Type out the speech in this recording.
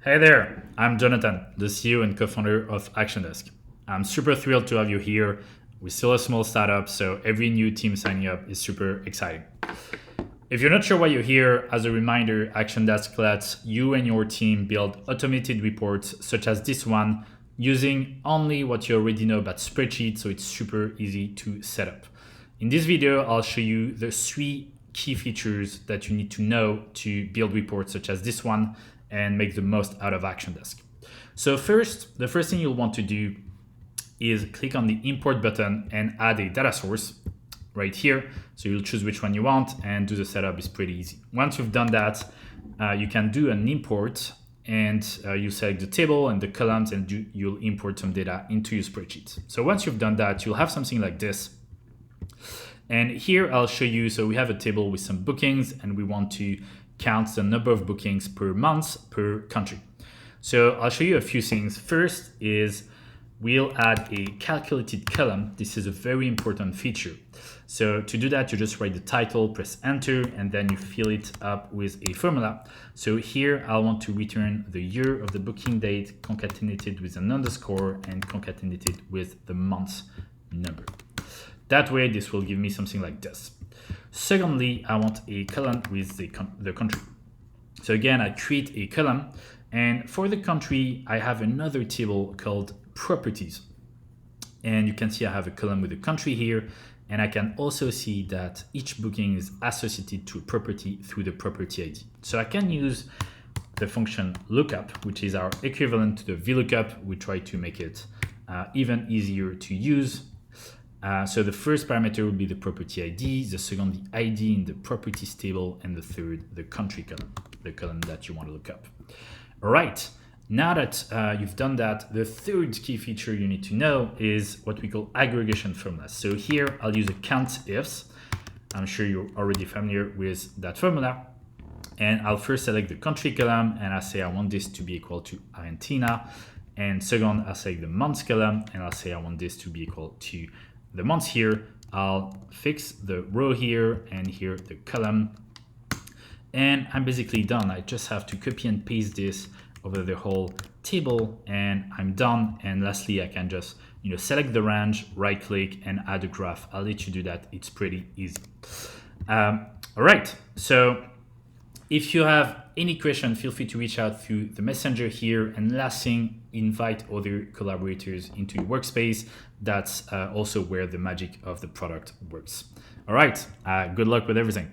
Hey there, I'm Jonathan, the CEO and co-founder of Actiondesk. I'm super thrilled to have you here. We're still a small startup, so every new team signing up is super exciting. If you're not sure why you're here, as a reminder, Actiondesk lets you and your team build automated reports such as this one using only what you already know about spreadsheets, so it's super easy to set up. In this video, I'll show you the 3 key features that you need to know to build reports such as this one and make the most out of Actiondesk. So first, the first thing you'll want to do is click on the import button and add a data source right here. So you'll choose which one you want and do the setup. Is pretty easy. Once you've done that, you can do an import and you select the table and the columns and you'll import some data into your spreadsheet. So once you've done that, you'll have something like this. And here I'll show you, so we have a table with some bookings and we want to count the number of bookings per month per country. So I'll show you a few things. First is we'll add a calculated column. This is a very important feature. So to do that, you just write the title, press enter, and then you fill it up with a formula. So here I want to return the year of the booking date concatenated with an underscore and concatenated with the month number. That way, this will give me something like this. Secondly, I want a column with the country. So again, I create a column, and for the country, I have another table called properties. And you can see I have a column with the country here, and I can also see that each booking is associated to a property through the property ID. So I can use the function lookup, which is our equivalent to the VLOOKUP. We try to make it even easier to use. So the first parameter will be the property ID, the second the ID in the properties table, and the third the country column, the column that you want to look up. All right, now that you've done that, the third key feature you need to know is what we call aggregation formulas. So here I'll use a count ifs. I'm sure you're already familiar with that formula. And I'll first select the country column and I say I want this to be equal to Argentina. And second, I'll select the months column and I'll say I want this to be equal to the months here. I'll fix the row here and here the column, and I'm basically done. I just have to copy and paste this over the whole table and I'm done. And lastly, I can just select the range, right click and add a graph. I'll let you do that. It's pretty easy. All right, so if you have any question, feel free to reach out through the messenger here. And last thing, invite other collaborators into your workspace. That's also where the magic of the product works. All right, good luck with everything.